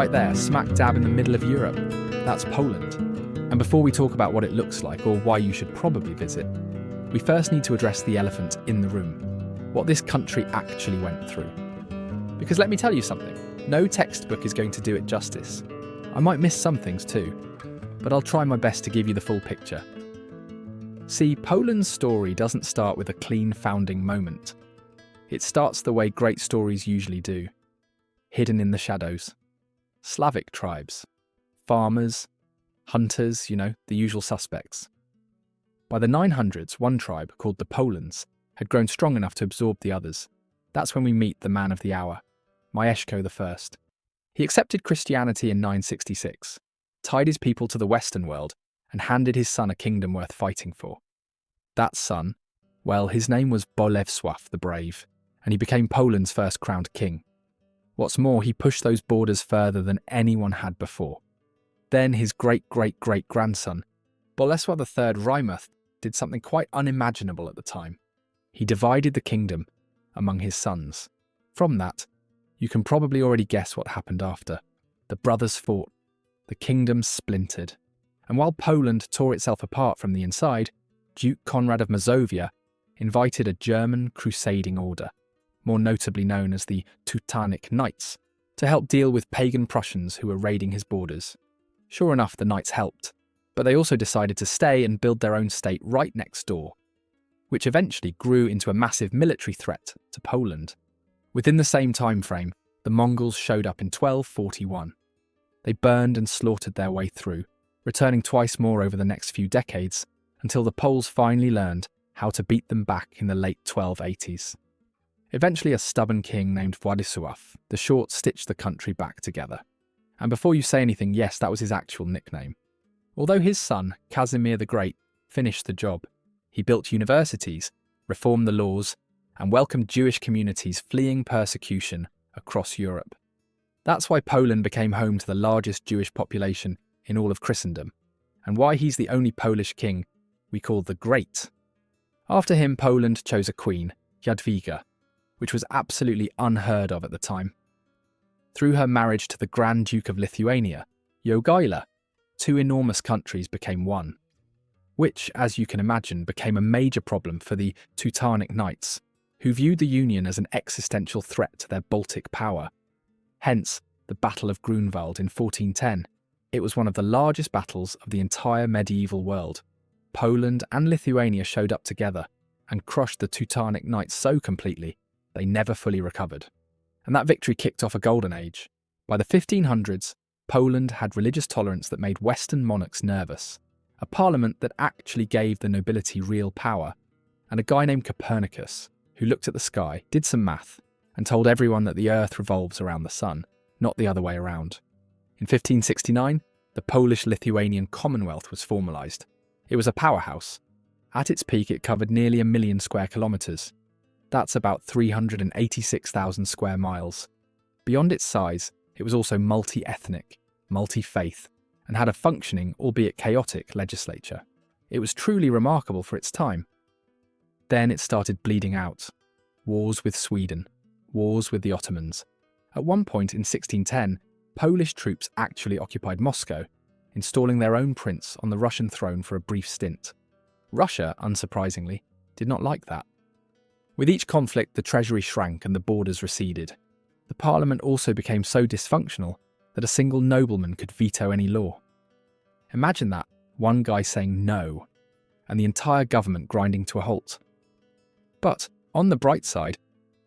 right there, smack dab in the middle of Europe. That's Poland. And before we talk about what it looks like or why you should probably visit, we first need to address the elephant in the room, what this country actually went through. Because let me tell you something, no textbook is going to do it justice. I might miss some things too, but I'll try my best to give you the full picture. See, Poland's story doesn't start with a clean founding moment. It starts the way great stories usually do, hidden in the shadows. Slavic tribes, farmers, hunters, the usual suspects. By the 900s, one tribe, called the Polands, had grown strong enough to absorb the others. That's when we meet the man of the hour, Mieszko I. He accepted Christianity in 966, tied his people to the Western world, and handed his son a kingdom worth fighting for. That son, well, his name was Bolesław the Brave, and he became Poland's first crowned king. What's more, he pushed those borders further than anyone had before. Then his great-great-great-grandson, Bolesław III Rymuth, did something quite unimaginable at the time. He divided the kingdom among his sons. From that, you can probably already guess what happened after. The brothers fought, the kingdom splintered, and while Poland tore itself apart from the inside, Duke Conrad of Mazovia invited a German crusading order, more notably known as the Teutonic Knights, to help deal with pagan Prussians who were raiding his borders. Sure enough, the Knights helped, but they also decided to stay and build their own state right next door, which eventually grew into a massive military threat to Poland. Within the same time frame, the Mongols showed up in 1241. They burned and slaughtered their way through, returning twice more over the next few decades, until the Poles finally learned how to beat them back in the late 1280s. Eventually, a stubborn king named Władysław the Short stitched the country back together. And before you say anything, yes, that was his actual nickname. Although his son, Casimir the Great, finished the job, he built universities, reformed the laws, and welcomed Jewish communities fleeing persecution across Europe. That's why Poland became home to the largest Jewish population in all of Christendom, and why he's the only Polish king we call the Great. After him, Poland chose a queen, Jadwiga, which was absolutely unheard of at the time. Through her marriage to the Grand Duke of Lithuania, Jogaila, two enormous countries became one, which, as you can imagine, became a major problem for the Teutonic Knights, who viewed the union as an existential threat to their Baltic power. Hence, the Battle of Grunwald in 1410. It was one of the largest battles of the entire medieval world. Poland and Lithuania showed up together and crushed the Teutonic Knights so completely they never fully recovered. And that victory kicked off a golden age. By the 1500s, Poland had religious tolerance that made Western monarchs nervous, a parliament that actually gave the nobility real power, and a guy named Copernicus, who looked at the sky, did some math, and told everyone that the Earth revolves around the sun, not the other way around. In 1569, the Polish-Lithuanian Commonwealth was formalised. It was a powerhouse. At its peak, it covered nearly 1 million square kilometres. That's about 386,000 square miles. Beyond its size, it was also multi-ethnic, multi-faith, and had a functioning, albeit chaotic, legislature. It was truly remarkable for its time. Then it started bleeding out. Wars with Sweden, wars with the Ottomans. At one point in 1610, Polish troops actually occupied Moscow, installing their own prince on the Russian throne for a brief stint. Russia, unsurprisingly, did not like that. With each conflict, the treasury shrank and the borders receded. The parliament also became so dysfunctional that a single nobleman could veto any law. Imagine that, one guy saying no, and the entire government grinding to a halt. But, on the bright side,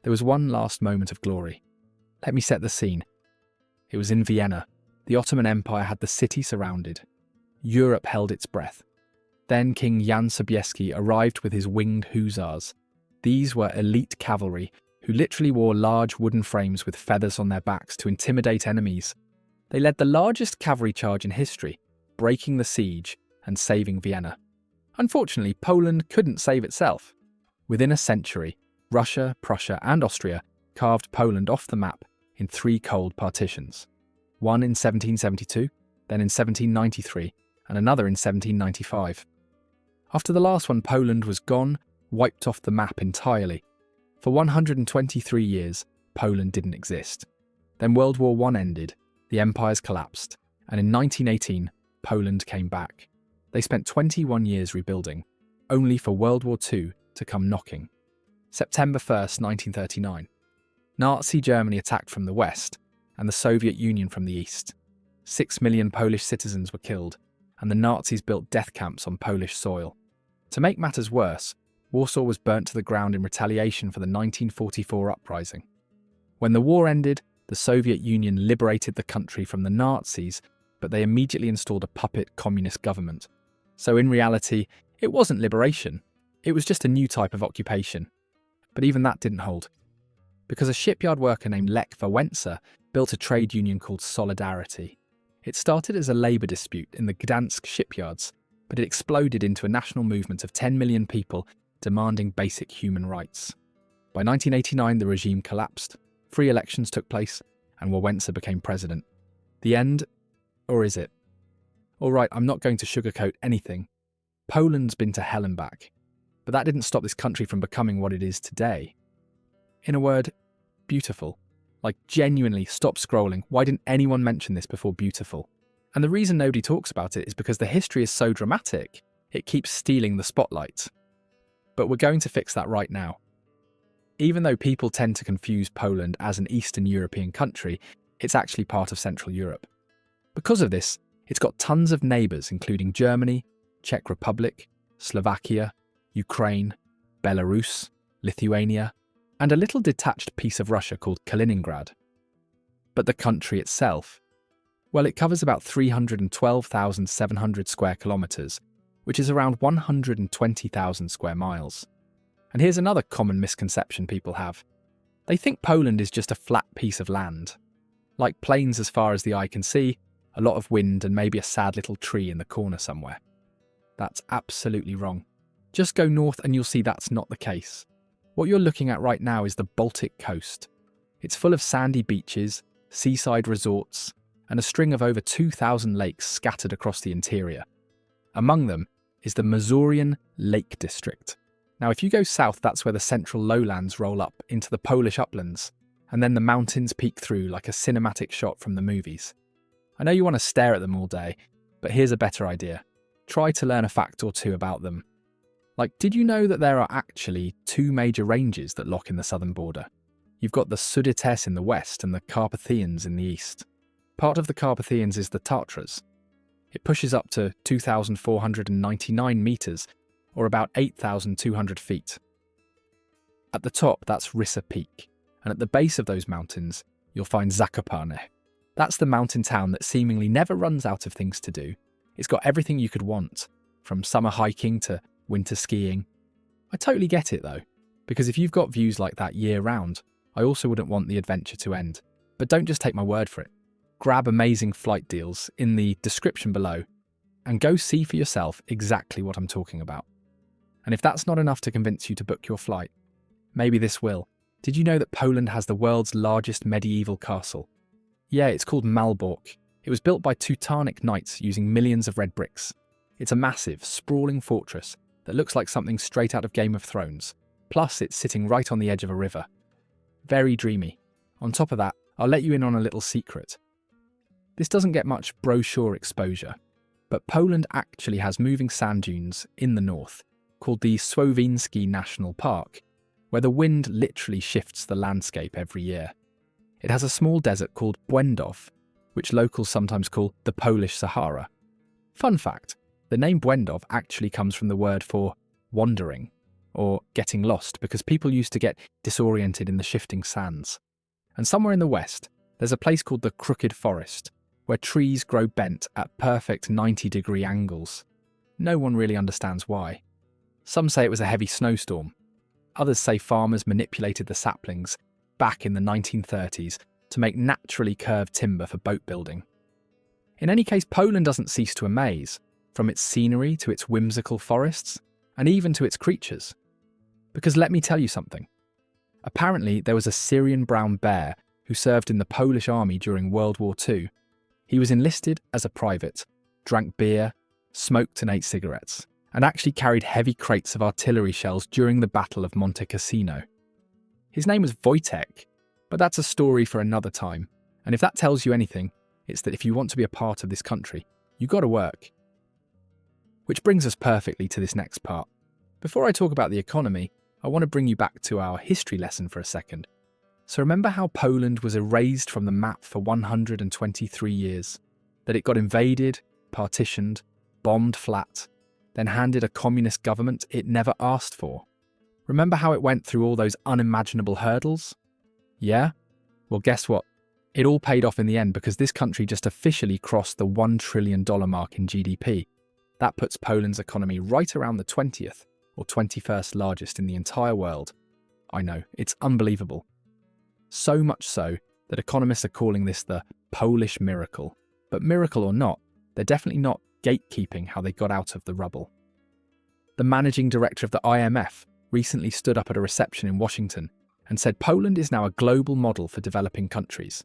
there was one last moment of glory. Let me set the scene. It was in Vienna. The Ottoman Empire had the city surrounded. Europe held its breath. Then King Jan Sobieski arrived with his winged hussars. These were elite cavalry who literally wore large wooden frames with feathers on their backs to intimidate enemies. They led the largest cavalry charge in history, breaking the siege and saving Vienna. Unfortunately, Poland couldn't save itself. Within a century, Russia, Prussia, and Austria carved Poland off the map in 3 cold partitions. One in 1772, then in 1793, and another in 1795. After the last one, Poland was gone, wiped off the map entirely. For 123 years, Poland didn't exist. Then World War I ended, the empires collapsed, and in 1918, Poland came back. They spent 21 years rebuilding, only for World War II to come knocking. September 1st, 1939. Nazi Germany attacked from the west, and the Soviet Union from the east. 6 million Polish citizens were killed, and the Nazis built death camps on Polish soil. To make matters worse, Warsaw was burnt to the ground in retaliation for the 1944 uprising. When the war ended, the Soviet Union liberated the country from the Nazis, but they immediately installed a puppet communist government. So in reality, it wasn't liberation, it was just a new type of occupation. But even that didn't hold, because a shipyard worker named Lech Wałęsa built a trade union called Solidarity. It started as a labour dispute in the Gdansk shipyards, but it exploded into a national movement of 10 million people demanding basic human rights. By 1989, the regime collapsed, free elections took place, and Wałęsa became president. The end? Or is it? All right, I'm not going to sugarcoat anything. Poland's been to hell and back, but that didn't stop this country from becoming what it is today. In a word, beautiful. Like, genuinely, stop scrolling. Why didn't anyone mention this before beautiful? And the reason nobody talks about it is because the history is so dramatic, it keeps stealing the spotlight. But we're going to fix that right now. Even though people tend to confuse Poland as an Eastern European country, it's actually part of Central Europe. Because of this, it's got tons of neighbours including Germany, Czech Republic, Slovakia, Ukraine, Belarus, Lithuania, and a little detached piece of Russia called Kaliningrad. But the country itself? Well, it covers about 312,700 square kilometres, which is around 120,000 square miles. And here's another common misconception people have. They think Poland is just a flat piece of land. Like plains as far as the eye can see, a lot of wind and maybe a sad little tree in the corner somewhere. That's absolutely wrong. Just go north and you'll see that's not the case. What you're looking at right now is the Baltic coast. It's full of sandy beaches, seaside resorts, and a string of over 2,000 lakes scattered across the interior. Among them is the Mazurian Lake District. Now, if you go south, that's where the central lowlands roll up into the Polish uplands, and then the mountains peek through like a cinematic shot from the movies. I know you want to stare at them all day, but here's a better idea. Try to learn a fact or two about them. Like, did you know that there are actually 2 major ranges that lock in the southern border? You've got the Sudetys in the west and the Carpathians in the east. Part of the Carpathians is the Tatras. It pushes up to 2,499 metres, or about 8,200 feet. At the top, that's Rysa Peak, and at the base of those mountains, you'll find Zakopane. That's the mountain town that seemingly never runs out of things to do. It's got everything you could want, from summer hiking to winter skiing. I totally get it though, because if you've got views like that year round, I also wouldn't want the adventure to end. But don't just take my word for it. Grab amazing flight deals in the description below and go see for yourself exactly what I'm talking about. And if that's not enough to convince you to book your flight, maybe this will. Did you know that Poland has the world's largest medieval castle? Yeah, it's called Malbork. It was built by Teutonic knights using millions of red bricks. It's a massive, sprawling fortress that looks like something straight out of Game of Thrones. Plus, it's sitting right on the edge of a river. Very dreamy. On top of that, I'll let you in on a little secret. This doesn't get much brochure exposure, but Poland actually has moving sand dunes in the north, called the Słowiński National Park, where the wind literally shifts the landscape every year. It has a small desert called Błędów, which locals sometimes call the Polish Sahara. Fun fact, the name Błędów actually comes from the word for wandering, or getting lost, because people used to get disoriented in the shifting sands. And somewhere in the west, there's a place called the Crooked Forest, where trees grow bent at perfect 90-degree angles. No one really understands why. Some say it was a heavy snowstorm. Others say farmers manipulated the saplings back in the 1930s to make naturally curved timber for boat building. In any case, Poland doesn't cease to amaze, from its scenery to its whimsical forests, and even to its creatures. Because let me tell you something. Apparently, there was a Syrian brown bear who served in the Polish army during World War II. He was enlisted as a private, drank beer, smoked and ate cigarettes, and actually carried heavy crates of artillery shells during the Battle of Monte Cassino. His name was Wojtek, but that's a story for another time, and if that tells you anything, It's that if you want to be a part of this country, you got to work. Which brings us perfectly to this next part. Before I talk about the economy, I want to bring you back to our history lesson for a second. So remember how Poland was erased from the map for 123 years? That it got invaded, partitioned, bombed flat, then handed a communist government it never asked for? Remember how it went through all those unimaginable hurdles? Yeah? Well, guess what? It all paid off in the end because this country just officially crossed the $1 trillion mark in GDP. That puts Poland's economy right around the 20th or 21st largest in the entire world. I know, it's unbelievable. So much so that economists are calling this the Polish miracle. But miracle or not, they're definitely not gatekeeping how they got out of the rubble. The managing director of the IMF recently stood up at a reception in Washington and said Poland is now a global model for developing countries.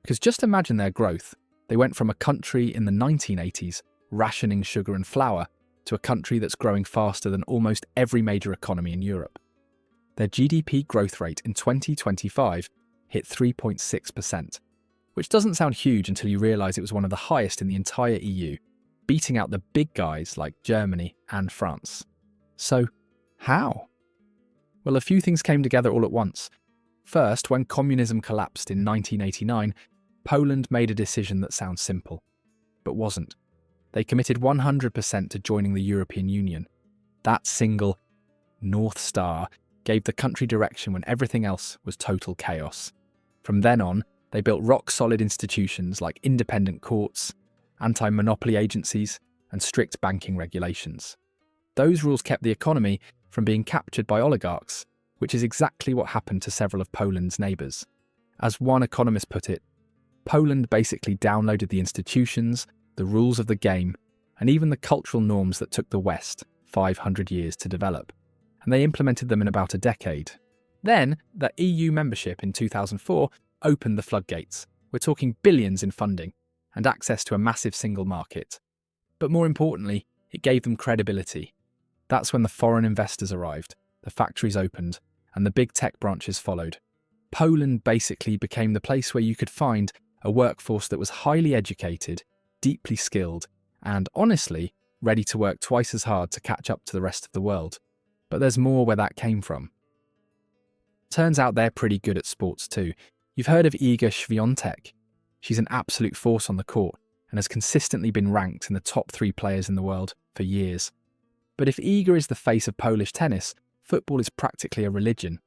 Because just imagine their growth. They went from a country in the 1980s rationing sugar and flour to a country that's growing faster than almost every major economy in Europe. Their GDP growth rate in 2025 hit 3.6%, which doesn't sound huge until you realise it was one of the highest in the entire EU, beating out the big guys like Germany and France. So, how? Well, a few things came together all at once. First, when communism collapsed in 1989, Poland made a decision that sounds simple, but wasn't. They committed 100% to joining the European Union. That single North Star gave the country direction when everything else was total chaos. From then on, they built rock-solid institutions like independent courts, anti-monopoly agencies, and strict banking regulations. Those rules kept the economy from being captured by oligarchs, which is exactly what happened to several of Poland's neighbours. As one economist put it, Poland basically downloaded the institutions, the rules of the game, and even the cultural norms that took the West 500 years to develop, and they implemented them in about a decade. Then, the EU membership in 2004 opened the floodgates. We're talking billions in funding and access to a massive single market. But more importantly, it gave them credibility. That's when the foreign investors arrived, the factories opened, and the big tech branches followed. Poland basically became the place where you could find a workforce that was highly educated, deeply skilled, and honestly, ready to work twice as hard to catch up to the rest of the world. But there's more where that came from. Turns out they're pretty good at sports too. You've heard of Iga Świątek. She's an absolute force on the court and has consistently been ranked in the top 3 players in the world for years. But if Iga is the face of Polish tennis, football is practically a religion.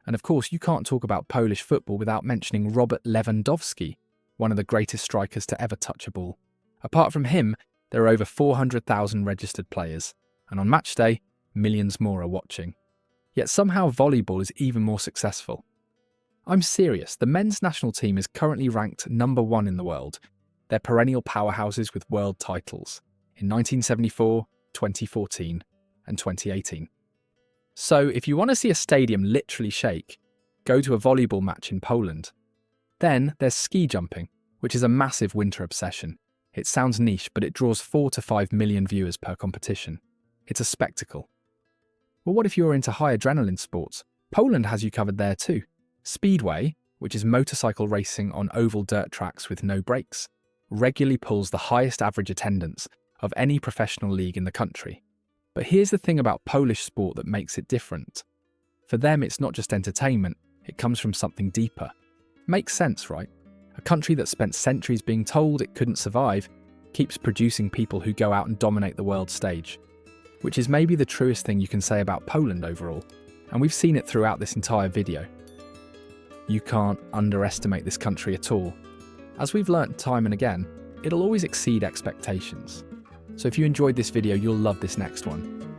And of course, you can't talk about Polish football without mentioning Robert Lewandowski, one of the greatest strikers to ever touch a ball. Apart from him, there are over 400,000 registered players, and on match day, millions more are watching. Yet somehow volleyball is even more successful. I'm serious, the men's national team is currently ranked number 1 in the world. They're perennial powerhouses with world titles in 1974, 2014, and 2018. So if you want to see a stadium literally shake, go to a volleyball match in Poland. Then there's ski jumping, which is a massive winter obsession. It sounds niche, but it draws 4 to 5 million viewers per competition. It's a spectacle. Well, what if you're into high adrenaline sports? Poland has you covered there too. Speedway, which is motorcycle racing on oval dirt tracks with no brakes, regularly pulls the highest average attendance of any professional league in the country. But here's the thing about Polish sport that makes it different. For them, it's not just entertainment, it comes from something deeper. Makes sense, right? A country that spent centuries being told it couldn't survive keeps producing people who go out and dominate the world stage, which is maybe the truest thing you can say about Poland overall, and we've seen it throughout this entire video. You can't underestimate this country at all. As we've learnt time and again, it'll always exceed expectations. So if you enjoyed this video, you'll love this next one.